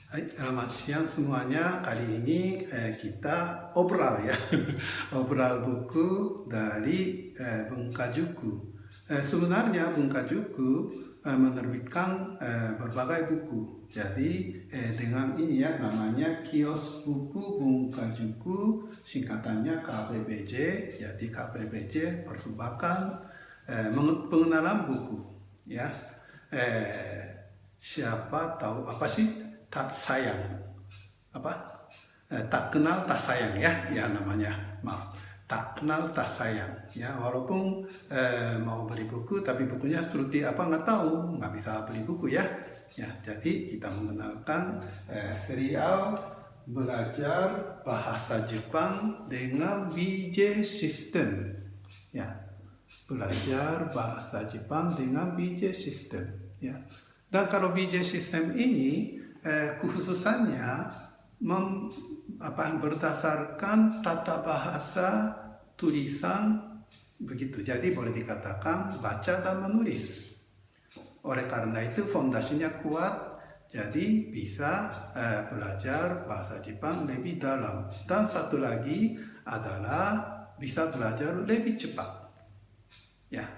Hai, selamat siang semuanya. Kali ini kita obrol ya, obrol buku dari Bung Kajuku. Sebenarnya Bung Kajuku menerbitkan berbagai buku. Jadi dengan ini ya namanya Kios Buku Bung Kajuku, singkatannya KPBJ. Jadi KPBJ persembahkan pengenalan buku ya. Siapa tahu apa sih tak sayang apa tak kenal tak sayang ya namanya, maaf, tak kenal tak sayang ya. Walaupun mau beli buku tapi bukunya seperti apa nggak tahu, nggak bisa beli buku ya. Jadi kita mengenalkan serial belajar bahasa Jepang dengan BJ System ya, belajar bahasa Jepang dengan BJ System ya. Dan kalau BJ System ini khususannya berdasarkan tata bahasa tulisan begitu. Jadi boleh dikatakan baca dan menulis. Oleh karena itu fondasinya kuat, jadi bisa belajar bahasa Jepang lebih dalam. Dan satu lagi adalah bisa belajar lebih cepat. Ya.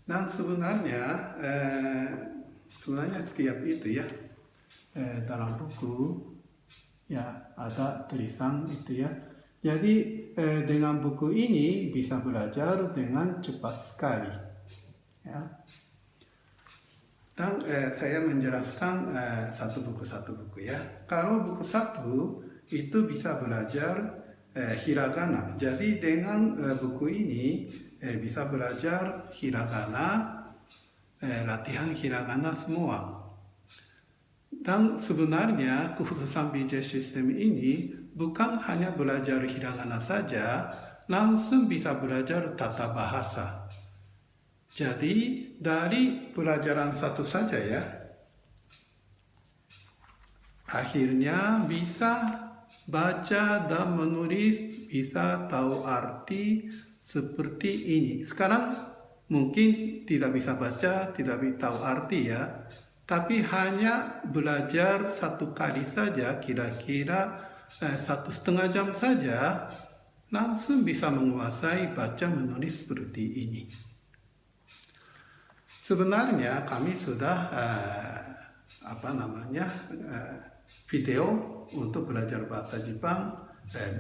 Dan sebenarnya setiap itu ya. Dalam buku ya ada tulisan itu ya. Jadi dengan buku ini bisa belajar dengan cepat sekali ya. Dan saya menjelaskan satu buku ya. Kalau buku satu itu bisa belajar hiragana. Jadi dengan buku ini bisa belajar hiragana, latihan hiragana semua. Dan sebenarnya kekhususan BJ System ini bukan hanya belajar hiragana saja, langsung bisa belajar tata bahasa. Jadi dari pelajaran satu saja ya, akhirnya bisa baca dan menulis, bisa tahu arti seperti ini. Sekarang mungkin tidak bisa baca, tidak bisa tahu arti ya. Tapi hanya belajar satu kali saja, kira-kira 1,5 jam saja, langsung bisa menguasai baca menulis seperti ini. Sebenarnya kami sudah video untuk belajar bahasa Jepang,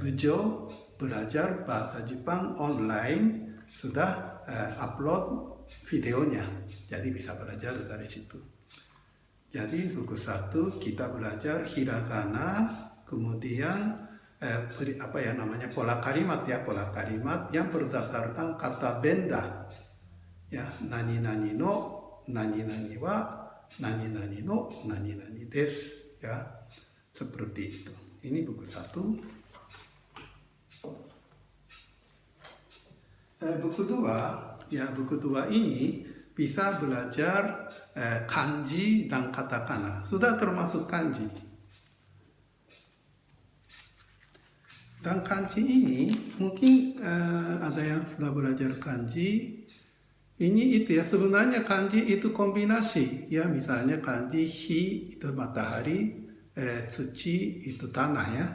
Bujo belajar bahasa Jepang online, sudah upload videonya, jadi bisa belajar dari situ. Jadi buku satu kita belajar hiragana, kemudian pola kalimat yang berdasarkan kata benda ya, nani nani no, nani nani wa, nani nani no, nani nani desu ya, seperti itu. Ini buku satu. Buku dua ini bisa belajar kanji dan katakana, sudah termasuk kanji. Dan kanji ini mungkin ada yang sudah belajar kanji. Ini itu ya, sebenarnya kanji itu kombinasi ya, misalnya kanji hi itu matahari, tsuchi itu tanah ya.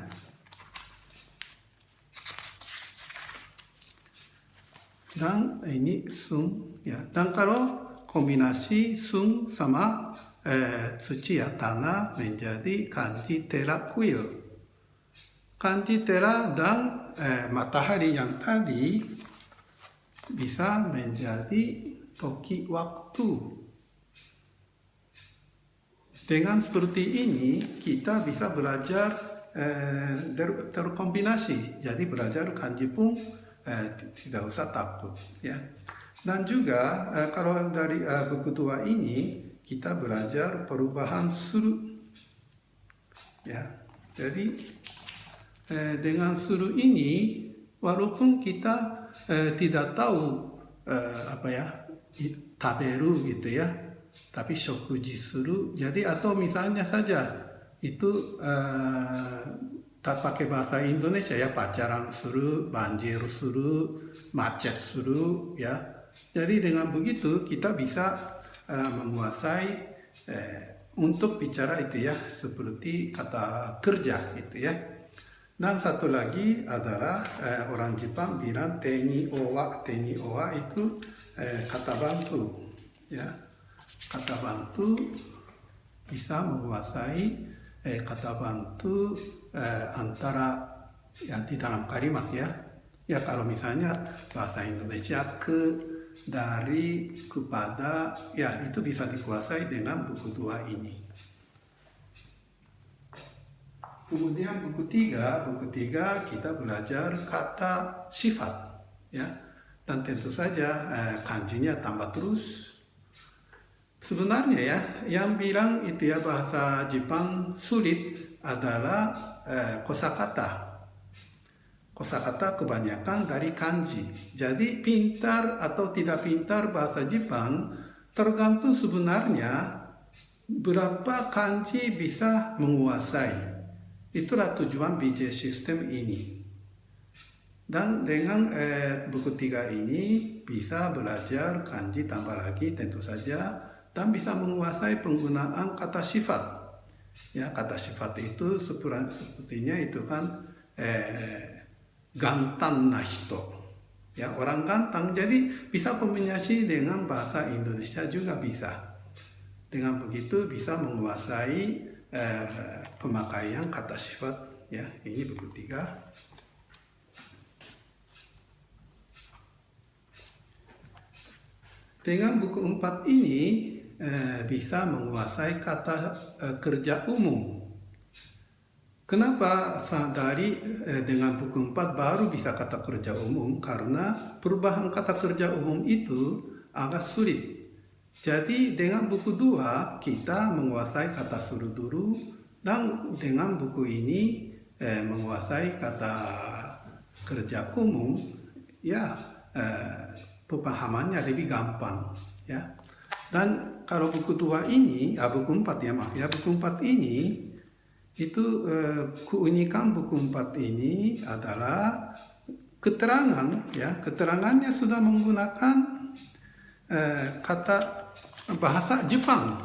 Dan ini sun ya. Dan kalau kombinasi sun sama tsuchi ya tanah menjadi kanji tera kuil. Kanji tera dan matahari yang tadi bisa menjadi toki waktu. Dengan seperti ini kita bisa belajar terkombinasi. Jadi belajar kanji pun tidak usah takut ya. Dan juga kalau dari buku tua ini kita belajar perubahan suru ya. Jadi dengan suru ini walaupun kita tidak tahu taberu gitu ya, tapi shokuji suru. Jadi atau misalnya saja itu tak pakai bahasa Indonesia ya, pacaran suru, banjir suru, macet suru ya. Jadi dengan begitu kita bisa menguasai untuk bicara itu ya, seperti kata kerja gitu ya. Dan satu lagi adalah orang Jepang bilang teni owa itu kata bantu ya. Kata bantu bisa menguasai kata bantu antara yang di dalam kalimat ya. Ya kalau misalnya bahasa Indonesia dari, kepada, ya itu bisa dikuasai dengan buku 2 ini. Kemudian buku 3 kita belajar kata sifat ya. Dan tentu saja kanjinya tambah terus. Sebenarnya ya, yang bilang itu ya bahasa Jepang sulit adalah kosakata. Kosakata kebanyakan dari kanji. Jadi pintar atau tidak pintar bahasa Jepang tergantung sebenarnya berapa kanji bisa menguasai. Itulah tujuan BJ System ini. Dan dengan buku 3 ini bisa belajar kanji tambah lagi tentu saja. Dan bisa menguasai penggunaan kata sifat. Ya, kata sifat itu sepertinya itu kan gantang na hito. Ya, orang gantang. Jadi bisa kombinasi dengan bahasa Indonesia juga bisa. Dengan begitu bisa menguasai pemakaian kata sifat ya. Ini buku 3. Dengan buku 4 ini bisa menguasai kata kerja umum. Kenapa dengan buku 4 baru bisa kata kerja umum? Karena perubahan kata kerja umum itu agak sulit. Jadi dengan buku 2 kita menguasai kata suruh dulu, dan dengan buku ini menguasai kata kerja umum ya, pemahamannya lebih gampang ya. Dan kalau buku 2 ini, buku 4 ya maaf ya, buku 4 ini itu keunikan buku 4 ini adalah keterangan ya, keterangannya sudah menggunakan kata bahasa Jepang.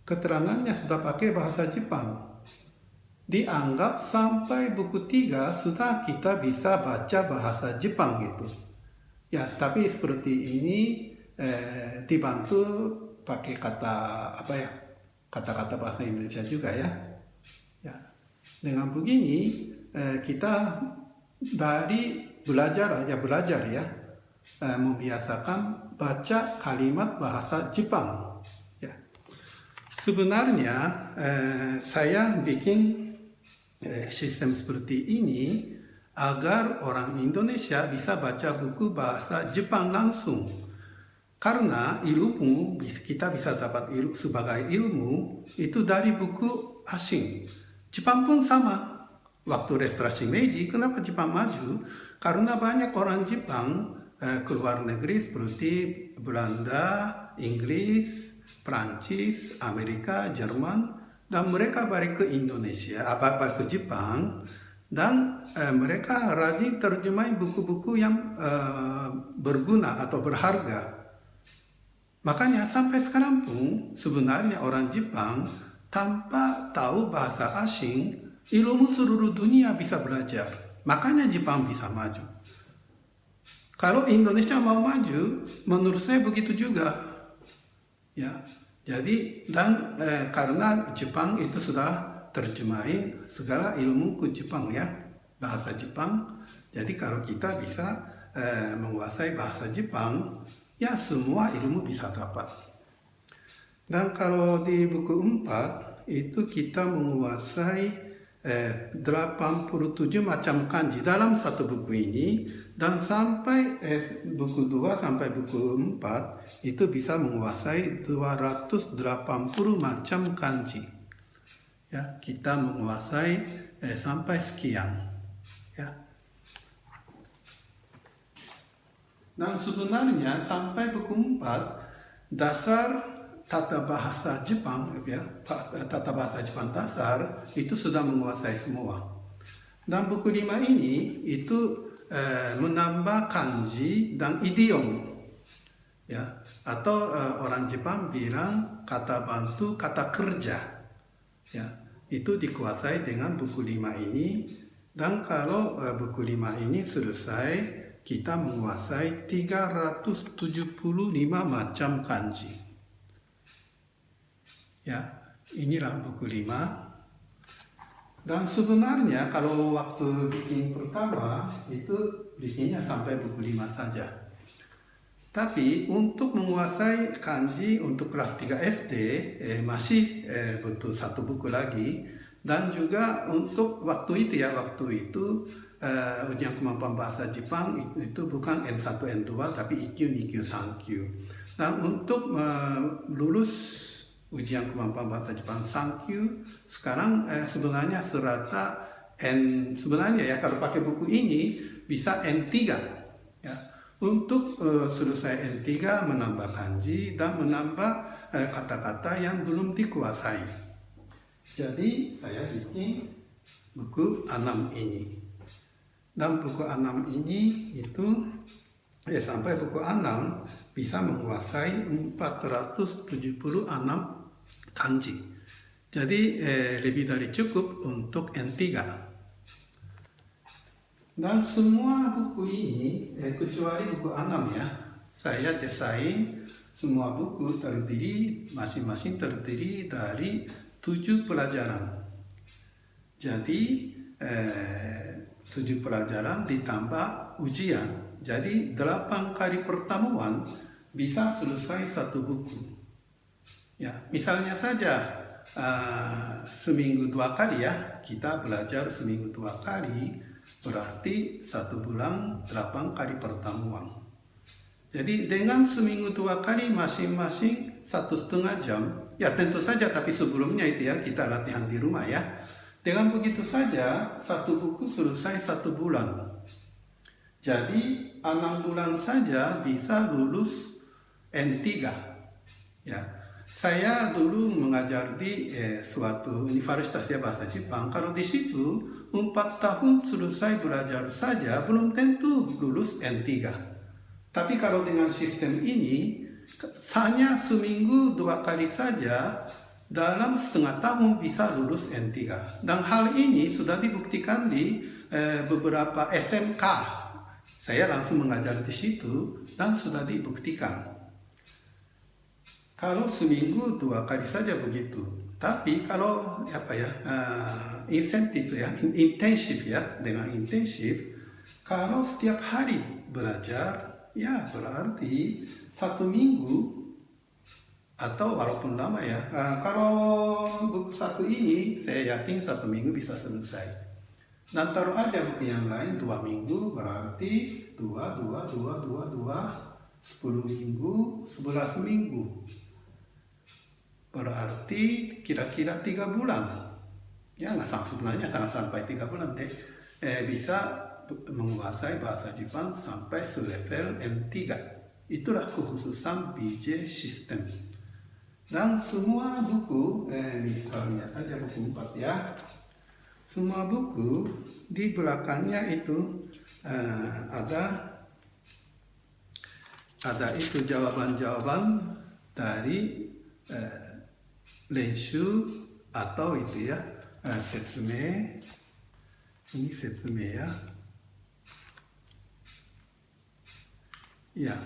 Keterangannya sudah pakai bahasa Jepang. Dianggap sampai buku 3 sudah kita bisa baca bahasa Jepang gitu. Ya, tapi seperti ini dibantu pakai kata kata-kata bahasa Indonesia juga ya. Ya. Dengan begini kita dari belajar ya, membiasakan baca kalimat bahasa Jepang. Ya. Sebenarnya saya bikin sistem seperti ini agar orang Indonesia bisa baca buku bahasa Jepang langsung. Karena ilmu kita bisa dapat sebagai ilmu itu dari buku asing. Jepang pun sama. Waktu restorasi Meiji, kenapa Jepang maju? Karena banyak orang Jepang keluar negeri seperti Belanda, Inggris, Prancis, Amerika, Jerman, dan mereka balik ke Indonesia, ke Jepang, dan mereka rajin terjemahin buku-buku yang berguna atau berharga. Makanya sampai sekarang pun sebenarnya orang Jepang tanpa tahu bahasa asing, ilmu seluruh dunia bisa belajar. Makanya Jepang bisa maju. Kalau Indonesia mau maju, menurut saya begitu juga. Ya, jadi dan karena Jepang itu sudah terjemahin segala ilmu ke Jepang ya, bahasa Jepang. Jadi kalau kita bisa menguasai bahasa Jepang, ya semua ilmu bisa dapat. Dan kalau di buku 4 itu kita menguasai 87 macam kanji dalam satu buku ini, dan sampai buku 2 sampai buku 4 itu bisa menguasai 280 macam kanji. Ya, kita menguasai sampai sekian. Ya. Dan sebenarnya sampai buku 4 dasar tata bahasa Jepang ya, tata bahasa Jepang dasar itu sudah menguasai semua. Dan buku 5 ini itu menambah kanji dan idiom ya, atau orang Jepang bilang kata bantu, kata kerja. Ya, itu dikuasai dengan buku 5 ini. Dan kalau buku 5 ini selesai, kita menguasai 375 macam kanji. Ya, inilah buku 5. Dan sebenarnya kalau waktu bikin pertama itu bikinnya sampai buku 5 saja. Tapi untuk menguasai kanji untuk kelas 3 SD masih butuh 1 buku lagi. Dan juga untuk waktu itu ujian kemampuan bahasa Jepang itu bukan N1, N2 tapi IQ, NIQ, SANKYU. Dan untuk lulus ujian kemampuan bahasa Jepang SANKYU sekarang sebenarnya serata sebenarnya ya kalau pakai buku ini bisa N3 ya. Untuk selesai N3 menambah kanji dan menambah kata-kata yang belum dikuasai. Jadi saya bikin buku 6 ini. Dan buku 6 ini itu sampai buku 6 bisa menguasai 476 kanji. Jadi lebih dari cukup untuk N3. Dan semua buku ini, kecuali buku 6 ya, saya desain semua buku masing-masing terdiri dari 7 pelajaran. Jadi 7 pelajaran ditambah ujian. Jadi 8 kali pertemuan bisa selesai 1 buku. Ya, misalnya saja seminggu 2 kali ya, kita belajar seminggu 2 kali, berarti 1 bulan 8 kali pertemuan. Jadi dengan seminggu 2 kali masing-masing 1,5 jam, ya tentu saja tapi sebelumnya itu ya kita latihan di rumah ya. Dengan begitu saja 1 buku selesai 1 bulan. Jadi 6 bulan saja bisa lulus N3 ya. Saya dulu mengajar di suatu universitas ya bahasa Jepang. Kalau di situ 4 tahun selesai belajar saja belum tentu lulus N3. Tapi kalau dengan sistem ini hanya seminggu 2 kali saja dalam setengah tahun bisa lulus N3. Dan hal ini sudah dibuktikan di beberapa SMK. Saya langsung mengajar di situ dan sudah dibuktikan. Kalau seminggu 2 kali saja begitu. Tapi kalau intensif ya, dengan intensif, kalau setiap hari belajar, ya berarti 1 minggu atau walaupun lama ya. Kalau buku 1 ini, saya yakin 1 minggu bisa selesai. Dan taruh aja buku yang lain 2 minggu, berarti 10 minggu, 11 minggu. Berarti kira-kira 3 bulan. Ya sebenarnya sampai 3 bulan bisa menguasai bahasa Jepang sampai selevel M3. Itulah kekhususan BJ System. Dan semua buku, misalnya saja buku 4 ya. Semua buku di belakangnya itu ada itu jawaban-jawaban dari lenshu atau itu ya setsume. Ini setsume ya. Ya,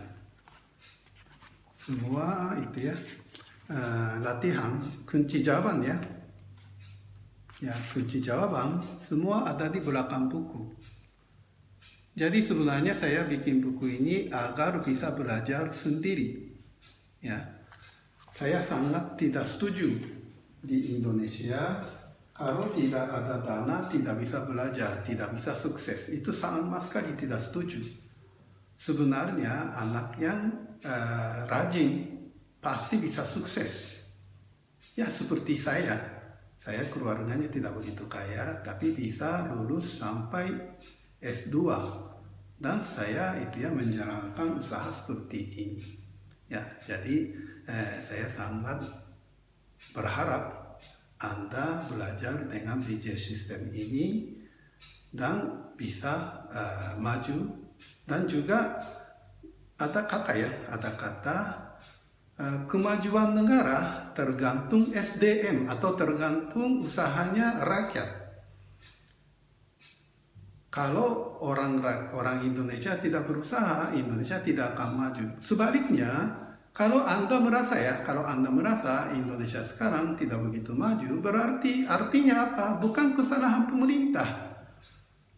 semua itu ya latihan kunci jawaban ya. Ya, kunci jawaban semua ada di belakang buku. Jadi sebenarnya saya bikin buku ini agar bisa belajar sendiri. Ya, saya sangat tidak setuju di Indonesia kalau tidak ada dana tidak bisa belajar, tidak bisa sukses. Itu sama sekali tidak setuju. Sebenarnya anak yang rajin pasti bisa sukses. Ya seperti saya keluarganya tidak begitu kaya, tapi bisa lulus sampai S2. Dan saya itu ya menjalankan usaha seperti ini. Ya, jadi saya sangat berharap Anda belajar dengan BJ System ini dan bisa maju. Dan juga ada kata kemajuan negara tergantung SDM atau tergantung usahanya rakyat. Kalau orang Indonesia tidak berusaha, Indonesia tidak akan maju. Sebaliknya, kalau Anda merasa Indonesia sekarang tidak begitu maju, berarti artinya apa? Bukan kesalahan pemerintah,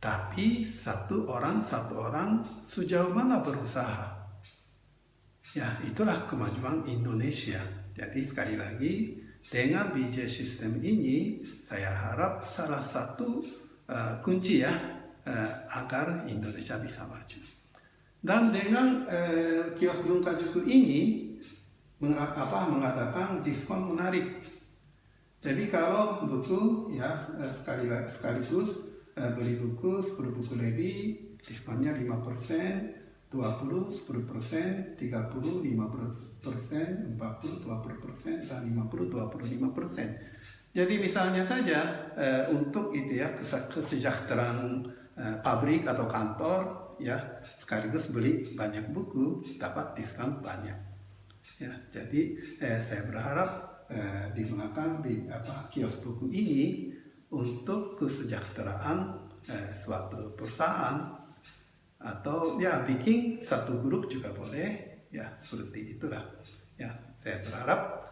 tapi satu orang sejauh mana berusaha. Ya, itulah kemajuan Indonesia. Jadi sekali lagi, dengan BJ sistem ini, saya harap salah satu kunci ya, agar Indonesia bisa maju. Dan dengan kios Bunka Juku ini mengadakan diskon menarik. Jadi kalau buku ya sekaligus beli buku 10 buku lebih, diskonnya 5%, 20, 10%, 30, 50%, 40, 20%, dan 50, 25%. Jadi misalnya saja untuk itu ya kesejahteraan pabrik atau kantor ya, sekaligus beli banyak buku dapat diskon banyak ya. Jadi saya berharap digunakan kios buku ini untuk kesejahteraan suatu perusahaan, atau ya bikin satu grup juga boleh ya, seperti itulah ya. Saya berharap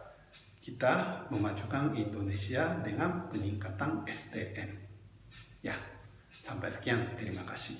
kita memajukan Indonesia dengan peningkatan SDM ya. Sampai sekian, terima kasih.